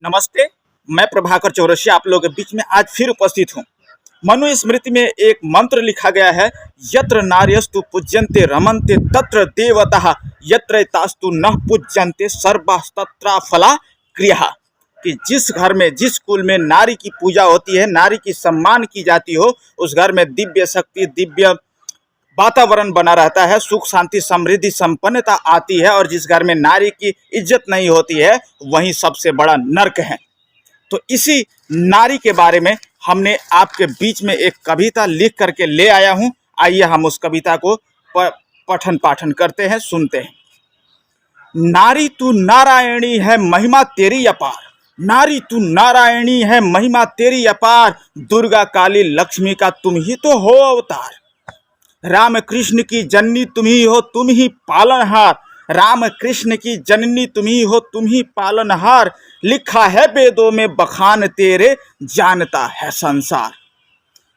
नमस्ते। मैं प्रभाकर चौरसिया आप लोगों के बीच में आज फिर उपस्थित हूँ। मनुस्मृति में एक मंत्र लिखा गया है, यत्र नार्यस्तु पूज्यन्ते रमन्ते तत्र देवताः यत्र तास्तु न पूज्यन्ते सर्वस्तत्रा फला क्रिया। कि जिस घर में, जिस कुल में नारी की पूजा होती है, नारी की सम्मान की जाती हो, उस घर में दिव्य शक्ति, दिव्य वातावरण बना रहता है, सुख शांति समृद्धि संपन्नता आती है। और जिस घर में नारी की इज्जत नहीं होती है वहीं सबसे बड़ा नर्क है। तो इसी नारी के बारे में हमने आपके बीच में एक कविता लिख करके ले आया हूं। आइए हम उस कविता को पठन पाठन करते हैं, सुनते हैं। नारी तू नारायणी है महिमा तेरी अपार, नारी तू नारायणी है महिमा तेरी अपार, दुर्गा काली लक्ष्मी का तुम ही तो हो अवतार। राम कृष्ण की जननी तुम ही हो, तुम ही पालनहार, राम कृष्ण की जननी तुम ही हो, तुम ही पालनहार। लिखा है वेदों में बखान तेरे, जानता है संसार।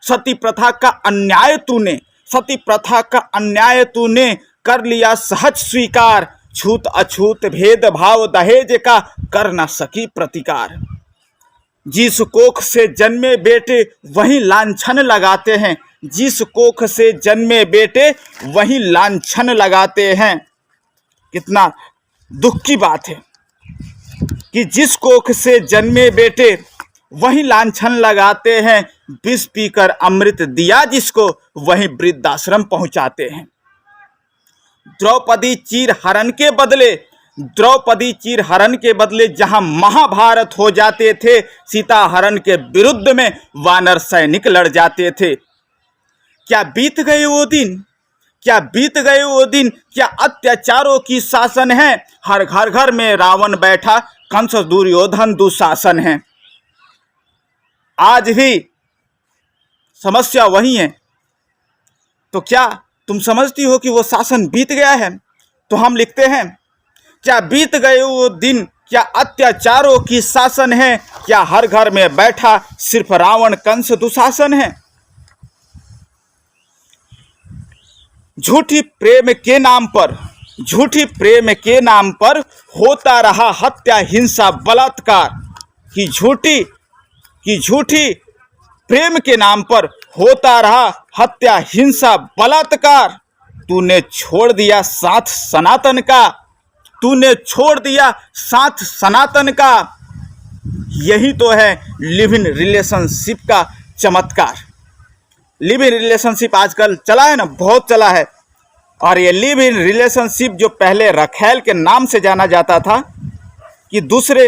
सती प्रथा का अन्याय तूने, सती प्रथा का अन्याय तूने कर लिया सहज स्वीकार, छूत अछूत भेदभाव दहेज का कर न सकी प्रतिकार। जिस कोख से जन्मे बेटे वही लांछन लगाते हैं, जिस कोख से जन्मे बेटे वही लांछन लगाते हैं। कितना दुख की बात है कि जिस कोख से जन्मे बेटे वही लांछन लगाते हैं, विष पीकर अमृत दिया जिसको वही वृद्धाश्रम पहुंचाते हैं। द्रौपदी चीर हरण के बदले, द्रौपदी चीर हरण के बदले जहां महाभारत हो जाते थे, सीता हरण के विरुद्ध में वानर सैनिक लड़ जाते थे। क्या बीत गए वो दिन, क्या बीत गए वो दिन, क्या अत्याचारों की शासन है। हर घर घर में रावण बैठा, कंस दुर्योधन दुशासन है। आज भी समस्या वही है। तो क्या तुम समझती हो कि वो शासन बीत गया है? तो हम लिखते हैं, क्या बीत गए वो दिन, क्या अत्याचारों की शासन है, क्या हर घर में बैठा सिर्फ रावण कंस दुशासन है। झूठी प्रेम के नाम पर, झूठी प्रेम के नाम पर होता रहा हत्या हिंसा बलात्कार। कि झूठी प्रेम के नाम पर होता रहा हत्या हिंसा बलात्कार। तूने छोड़ दिया साथ सनातन का, तूने छोड़ दिया साथ सनातन का। यही तो है लिव इन रिलेशनशिप का चमत्कार। लिव इन रिलेशनशिप आजकल चला है ना, बहुत चला है। और ये लिव इन रिलेशनशिप जो पहले रखैल के नाम से जाना जाता था, कि दूसरे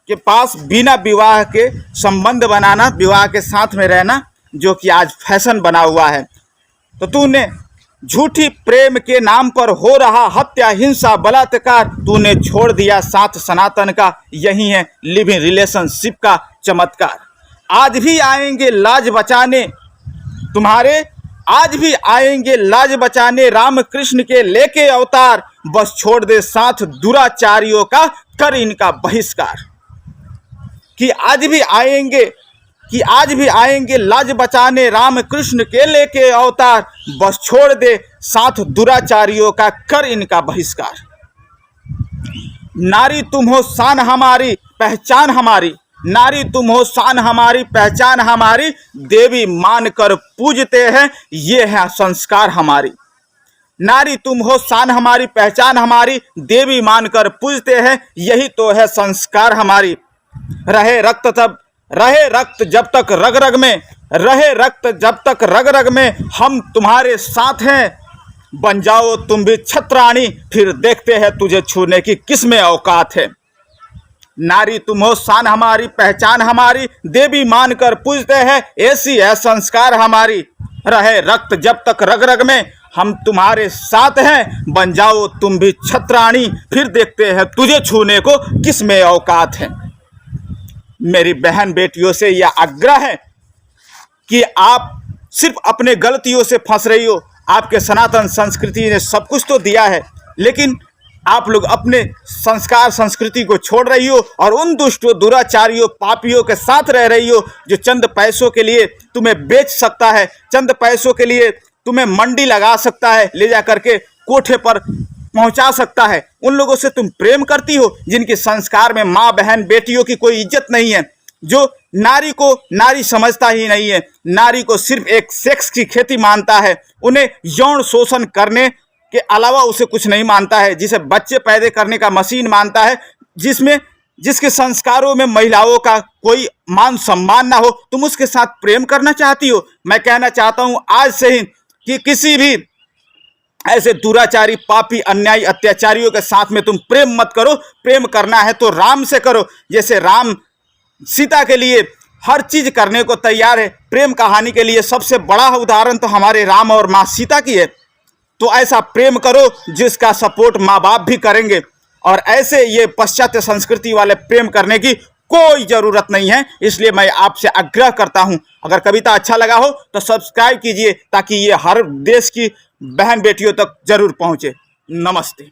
के पास बिना विवाह के संबंध बनाना, विवाह के साथ में रहना, जो कि आज फैशन बना हुआ है। तो तूने झूठी प्रेम के नाम पर हो रहा हत्या हिंसा बलात्कार, तूने छोड़ दिया साथ सनातन का। यही है लिव इन रिलेशनशिप का चमत्कार। आज भी आएंगे लाज बचाने तुम्हारे, आज भी आएंगे लाज बचाने राम कृष्ण के लेके अवतार। बस छोड़ दे साथ दुराचारियों का, कर इनका बहिष्कार। कि आज भी आएंगे, कि आज भी आएंगे लाज बचाने राम कृष्ण के लेके अवतार। बस छोड़ दे साथ दुराचारियों का, कर इनका बहिष्कार। नारी तुम हो शान हमारी पहचान हमारी, नारी तुम हो शान हमारी पहचान हमारी, देवी मान कर पूजते हैं ये है संस्कार हमारी। नारी तुम हो शान हमारी पहचान हमारी, देवी मान कर पूजते हैं यही तो है संस्कार हमारी। रहे रक्त जब तक रग रग में, रहे रक्त जब तक रग रग में, हम तुम्हारे साथ हैं। बन जाओ तुम भी छत्राणी, फिर देखते हैं तुझे छूने की किसमें औकात है। नारी तुम हो शान हमारी पहचान हमारी, देवी मानकर पूजते हैं ऐसी है संस्कार हमारी। रहे रक्त जब तक रग रग में, हम तुम्हारे साथ हैं। बन जाओ तुम भी छत्राणी, फिर देखते हैं तुझे छूने को किसमें औकात है। मेरी बहन बेटियों से यह आग्रह है कि आप सिर्फ अपने गलतियों से फंस रही हो। आपके सनातन संस्कृति ने सब कुछ तो दिया है, लेकिन आप लोग अपने संस्कार संस्कृति को छोड़ रही हो और उन दुष्टों दुराचारियों पापियों के साथ रह रही हो, जो चंद पैसों के लिए तुम्हें बेच सकता है, चंद पैसों के लिए तुम्हें मंडी लगा सकता है, ले जा करके कोठे पर पहुंचा सकता है। उन लोगों से तुम प्रेम करती हो जिनके संस्कार में माँ बहन बेटियों की कोई इज्जत नहीं है, जो नारी को नारी समझता ही नहीं है, नारी को सिर्फ एक सेक्स की खेती मानता है, उन्हें यौन शोषण करने के अलावा उसे कुछ नहीं मानता है, जिसे बच्चे पैदा करने का मशीन मानता है, जिसके संस्कारों में महिलाओं का कोई मान सम्मान ना हो, तुम उसके साथ प्रेम करना चाहती हो। मैं कहना चाहता हूं आज से ही कि किसी भी ऐसे दुराचारी, पापी, अन्यायी, अत्याचारियों के साथ में तुम प्रेम मत करो। प्रेम करना है तो राम से करो, जैसे राम सीता के लिए हर चीज करने को तैयार है। प्रेम कहानी के लिए सबसे बड़ा उदाहरण तो हमारे राम और माँ सीता की है। तो ऐसा प्रेम करो जिसका सपोर्ट माँ बाप भी करेंगे, और ऐसे ये पाश्चात्य संस्कृति वाले प्रेम करने की कोई जरूरत नहीं है। इसलिए मैं आपसे आग्रह करता हूं, अगर कविता अच्छा लगा हो तो सब्सक्राइब कीजिए ताकि ये हर देश की बहन बेटियों तक जरूर पहुंचे। नमस्ते।